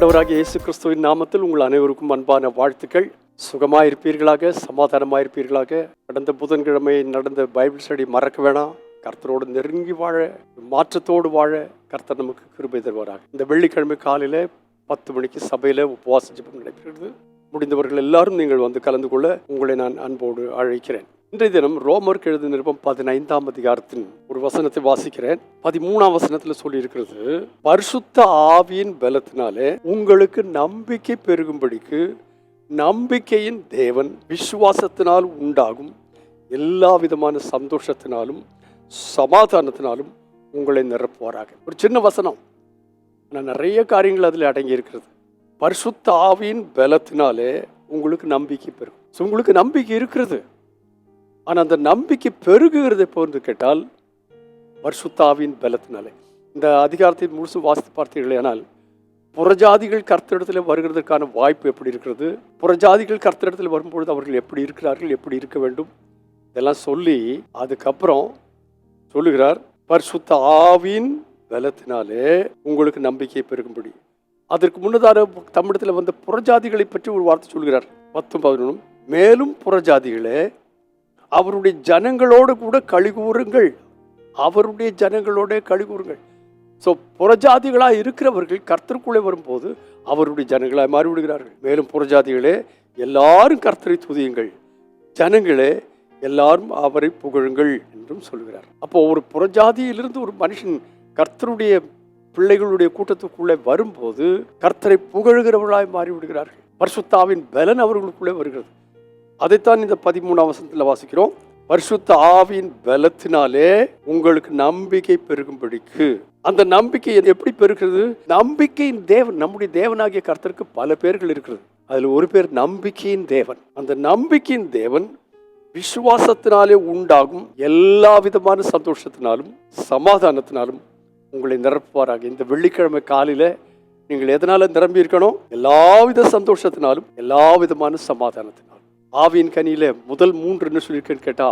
ஆண்டவராகிய இயேசு கிறிஸ்துவின் நாமத்தில் உங்கள் அனைவருக்கும் அன்பான வாழ்த்துக்கள். சுகமாயிருப்பீர்களாக, சமாதானமாயிருப்பீர்களாக. கடந்த புதன்கிழமை நடந்த பைபிள் ஸ்டடி மறக்க வேணாம். கர்த்தரோடு நெருங்கி வாழ, மாற்றத்தோடு வாழ கர்த்தர் நமக்கு கிருபை தருவாராக. இந்த வெள்ளிக்கிழமை காலையில் 10 மணிக்கு சபையில் உபவாச ஜெபம் நடைபெறுகிறது. முடிந்தவர்கள் எல்லாரும் நீங்கள் வந்து கலந்து கொள்ள உங்களை நான் அன்போடு அழைக்கிறேன். இன்றைய தினம் ரோமருக்கு எழுதின நிருபம் 15ஆம் அதிகாரத்தின் ஒரு வசனத்தை வாசிக்கிறேன். 13ஆம் வசனத்தில் சொல்லி இருக்கிறது, பரிசுத்த ஆவியின் பலத்தினாலே உங்களுக்கு நம்பிக்கை பெருகும்படிக்கு நம்பிக்கையின் தேவன் விசுவாசத்தினால் உண்டாகும் எல்லா விதமான சந்தோஷத்தினாலும் சமாதானத்தினாலும் உங்களை நிரப்புவாராக. ஒரு சின்ன வசனம், ஆனால் நிறைய காரியங்கள் அதில் அடங்கி இருக்கிறது. பரிசுத்த ஆவியின் பலத்தினாலே உங்களுக்கு நம்பிக்கை பெருகும். உங்களுக்கு நம்பிக்கை இருக்கிறது, ஆனால் அந்த நம்பிக்கை பெருகுகிறதை போன்று கேட்டால் பரிசுத்த ஆவியின் பலத்தினாலே. இந்த அதிகாரத்தை முழுசு வாசித்து பார்த்தீர்களே, ஆனால் புறஜாதிகள் கர்த்தரிடத்தில் வருகிறதுக்கான வாய்ப்பு எப்படி இருக்கிறது, புறஜாதிகள் கர்த்தரிடத்தில் வரும்பொழுது அவர்கள் எப்படி இருக்கிறார்கள், எப்படி இருக்க வேண்டும், இதெல்லாம் சொல்லி அதுக்கப்புறம் சொல்லுகிறார், பரிசுத்த ஆவியின் பலத்தினாலே உங்களுக்கு நம்பிக்கை பெருகும்படி. அதற்கு முன்னதாக தமிழத்தில் வந்த புறஜாதிகளை பற்றி ஒரு வார்த்தை சொல்கிறார் 10-11. மேலும் புறஜாதிகளே அவருடைய ஜனங்களோடு கூட கழிகூறுங்கள், அவருடைய ஜனங்களோட கழிகூறுங்கள். ஸோ புறஜாதிகளாக இருக்கிறவர்கள் கர்த்தருக்குள்ளே வரும்போது அவருடைய ஜனங்களாக மாறிவிடுகிறார்கள். மேலும் புறஜாதிகளே எல்லாரும் கர்த்தரை துதியுங்கள், ஜனங்களே எல்லாரும் அவரை புகழுங்கள் என்றும் சொல்கிறார். அப்போ ஒரு புறஜாதியிலிருந்து ஒரு மனுஷன் கர்த்தருடைய பிள்ளைகளுடைய கூட்டத்துக்குள்ளே வரும்போது கர்த்தரை புகழுகிறவர்களாய் மாறிவிடுகிறார்கள். பரிசுத்தாவின் பலன் அவர்களுக்குள்ளே வருகிறது. அதைத்தான் இந்த 13ஆம் வசனத்தில் வாசிக்கிறோம். பரிசுத்த ஆவியின் பலத்தினாலே உங்களுக்கு நம்பிக்கை பெருகும்படிக்கு. அந்த நம்பிக்கை எப்படி பெருகிறது? நம்பிக்கையின் தேவன், நம்முடைய தேவனாகிய கர்த்தருக்கு பல பேர்கள் இருக்கிறது. அதில் ஒரு பேர் நம்பிக்கையின் தேவன். அந்த நம்பிக்கையின் தேவன் விசுவாசத்தினாலே உண்டாகும் எல்லா விதமான சந்தோஷத்தினாலும் சமாதானத்தினாலும் உங்களை நிரப்புவாராக. இந்த வெள்ளிக்கிழமை காலையில் நீங்கள் எதனால நிரம்பி இருக்கணும்? எல்லாவித சந்தோஷத்தினாலும் எல்லா விதமான சமாதானத்தினாலும். ஆவியின் கனியில முதல் 3 என்ன சொல்லியிருக்கேன்னு கேட்டா,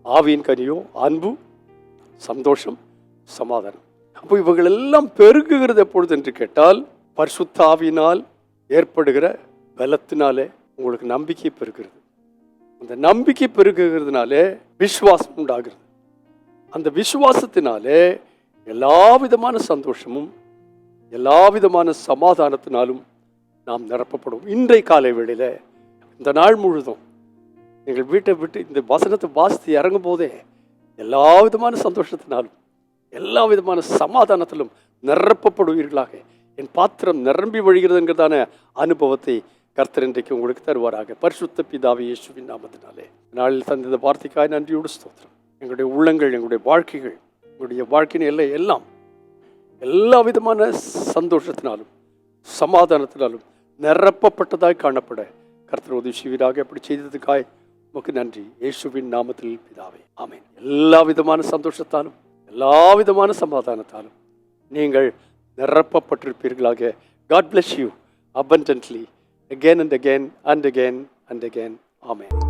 ஆவியின் கனியோ அன்பு, சந்தோஷம், சமாதானம். அப்போ இவர்கள் எல்லாம் பெருகுகிறது எப்பொழுது என்று கேட்டால், பரிசுத்த ஆவியினால் ஏற்படுகிற பலத்தினாலே உங்களுக்கு நம்பிக்கை பெருகிறது. அந்த நம்பிக்கை பெருகுகிறதுனாலே விசுவாசம் உண்டாகிறது. அந்த விசுவாசத்தினாலே எல்லா விதமான சந்தோஷமும் எல்லா விதமான சமாதானத்தினாலும் நாம் நிரப்பப்படும். இன்றைய காலை வேளையில இந்த நாள் முழுதும் நீங்கள் வீட்டை விட்டு இந்த வசனத்தை வாசித்து இறங்கும் போதே எல்லா விதமான சந்தோஷத்தினாலும் எல்லா விதமான சமாதானத்திலும் நிரப்பப்படுவீர்களாக. என் பாத்திரம் நிரம்பி வழிகிறதுங்கிறதான அனுபவத்தை கர்த்தர் இன்றைக்கு உங்களுக்கு தருவாராக. பரிசுத்த பிதாவே இயேசுவின் நாமத்தினாலே நாளில் தந்த வார்த்தைக்காய் நன்றியோடு ஸ்தோத்திரம். எங்களுடைய உள்ளங்கள், எங்களுடைய வாழ்க்கைகள், எங்களுடைய வாழ்க்கையின் எல்லாம் எல்லா விதமான சந்தோஷத்தினாலும் சமாதானத்தினாலும் நிரப்பப்பட்டதாய் காணப்பட கர்த்தர் உதவி செய்வீராக. அப்படி செய்ததுக்காய் உமக்கு நன்றி, இயேசுவின் நாமத்தில் பிதாவே, ஆமென். எல்லா விதமான சந்தோஷத்தாலும் எல்லா விதமான சமாதானத்தாலும் நீங்கள் நிரப்பப்பட்டிருப்பீர்களாக. God bless you abundantly again and again and again and again. Amen.